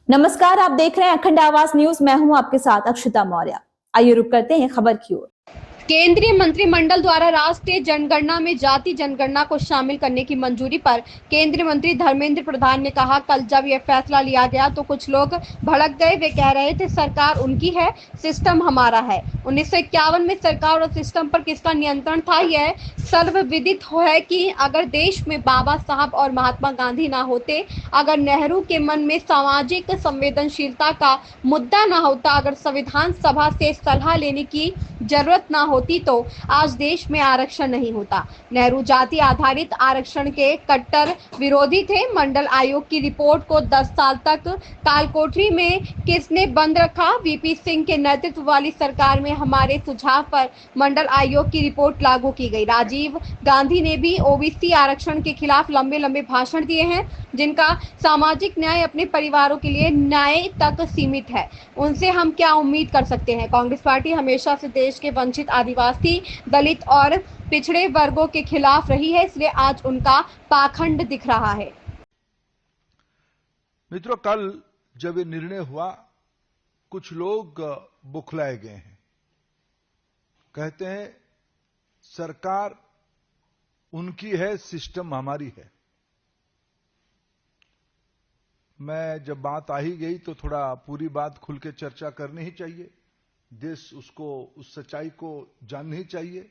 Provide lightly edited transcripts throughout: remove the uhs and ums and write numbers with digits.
नमस्कार, आप देख रहे हैं अखंड आवाज न्यूज। मैं हूं आपके साथ अक्षता मौर्य। आइए रुक करते हैं खबर की ओर। केंद्रीय मंत्रिमंडल द्वारा राष्ट्रीय जनगणना में जाति जनगणना को शामिल करने की मंजूरी पर केंद्रीय मंत्री धर्मेंद्र प्रधान ने कहा, कल जब यह फैसला लिया गया तो कुछ लोग भड़क गए। वे कह रहे थे सरकार उनकी है, सिस्टम हमारा है। 1951 में सरकार और सिस्टम पर किसका नियंत्रण था? यह सर्वविदित है कि अगर देश में बाबा साहब और महात्मा गांधी ना होते, अगर नेहरू के मन में सामाजिक संवेदनशीलता का मुद्दा ना होता, अगर संविधान सभा से सलाह लेने की जरूरत ना होती तो आज देश में आरक्षण नहीं होता। नेहरू जाति आधारित आरक्षण के कट्टर विरोधी थे। मंडल आयोग की रिपोर्ट को 10 साल तक कालकोठरी में किसने बंद रखा? वीपी सिंह के नेतृत्व वाली सरकार में हमारे सुझाव पर मंडल आयोग की रिपोर्ट लागू की गई। राजीव गांधी ने भी ओबीसी आरक्षण के खिलाफ लंबे लंबे भाषण दिए हैं, जिनका सामाजिक न्याय अपने परिवारों के लिए न्याय तक सीमित है। उनसे हम क्या उम्मीद कर सकते हैं? कांग्रेस पार्टी हमेशा से देश के वंचित आदिवासी, दलित और पिछड़े वर्गों के खिलाफ रही है, इसलिए आज उनका पाखंड दिख रहा है। मित्रों, कल जब ये निर्णय हुआ, कुछ लोग बुखलाए गए हैं। कहते हैं सरकार उनकी है, सिस्टम हमारी है। मैं जब बात आ ही गई तो थोड़ा पूरी बात खुल के चर्चा करनी ही चाहिए। देश उसको, उस सच्चाई को जाननी ही चाहिए।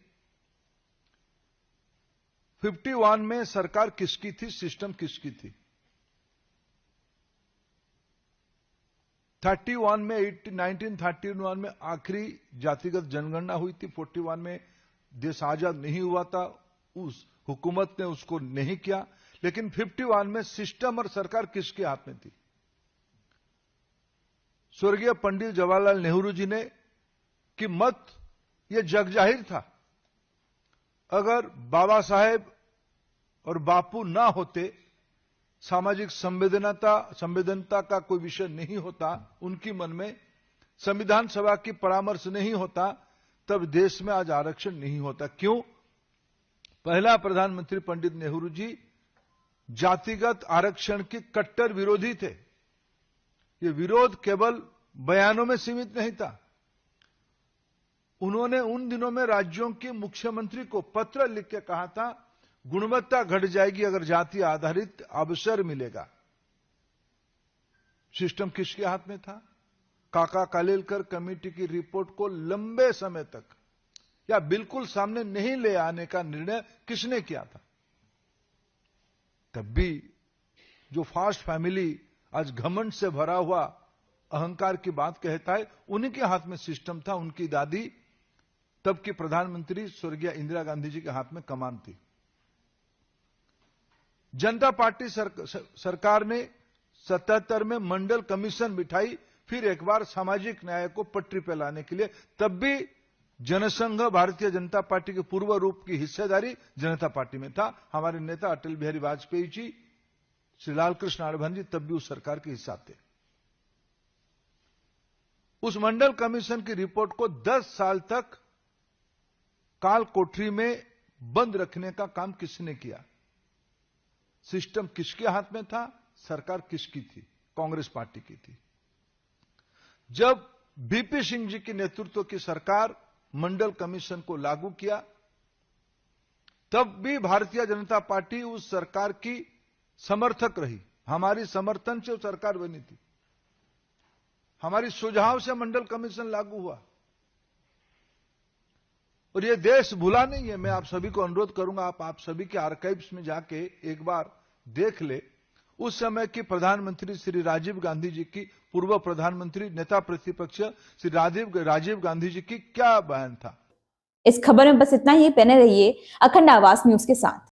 51 में सरकार किसकी थी, सिस्टम किसकी थी? 31 में 1931 में आखिरी जातिगत जनगणना हुई थी। 41 में देश आजाद नहीं हुआ था, उस हुकूमत ने उसको नहीं किया। लेकिन 51 में सिस्टम और सरकार किसके हाथ में थी? स्वर्गीय पंडित जवाहरलाल नेहरू जी ने कि मत यह जग जाहिर था। अगर बाबा साहेब और बापू ना होते, सामाजिक संवेदनता का कोई विषय नहीं होता उनकी मन में, संविधान सभा की परामर्श नहीं होता, तब देश में आज आरक्षण नहीं होता। क्यों? पहला प्रधानमंत्री पंडित नेहरू जी जातिगत आरक्षण के कट्टर विरोधी थे। ये विरोध केवल बयानों में सीमित नहीं था। उन्होंने उन दिनों में राज्यों के मुख्यमंत्री को पत्र लिख के कहा था, गुणवत्ता घट जाएगी अगर जाति आधारित अवसर मिलेगा। सिस्टम किसके हाथ में था? काका कालेलकर कमेटी की रिपोर्ट को लंबे समय तक या बिल्कुल सामने नहीं ले आने का निर्णय किसने किया था? तब भी जो फास्ट फैमिली आज घमंड से भरा हुआ अहंकार की बात कहता है, उन्हीं के हाथ में सिस्टम था। उनकी दादी, तब की प्रधानमंत्री स्वर्गीय इंदिरा गांधी जी के हाथ में कमान थी। जनता पार्टी सरकार ने 77 में मंडल कमीशन बिठाई, फिर एक बार सामाजिक न्याय को पटरी पर लाने के लिए। तब भी जनसंघ भारतीय जनता पार्टी के पूर्व रूप की हिस्सेदारी जनता पार्टी में था। हमारे नेता अटल बिहारी वाजपेयी जी, श्री लालकृष्ण आडवाणी जी तब भी उस सरकार के हिस्सा थे। उस मंडल कमीशन की रिपोर्ट को 10 साल तक काल कोठरी में बंद रखने का काम किसने किया? सिस्टम किसके हाथ में था? सरकार किसकी थी? कांग्रेस पार्टी की थी। जब बीपी सिंह जी के नेतृत्व की सरकार मंडल कमीशन को लागू किया, तब भी भारतीय जनता पार्टी उस सरकार की समर्थक रही। हमारी समर्थन से सरकार बनी थी, हमारी सुझाव से मंडल कमीशन लागू हुआ। और यह देश भूला नहीं है। मैं आप सभी को अनुरोध करूंगा, आप सभी के आर्काइव्स में जाके एक बार देख ले, उस समय की प्रधानमंत्री श्री राजीव गांधी जी की, पूर्व प्रधानमंत्री नेता प्रतिपक्ष श्री राजीव गांधी जी की क्या बयान था। इस खबर में बस इतना ही। बने रहिए अखंड आवाज न्यूज के साथ।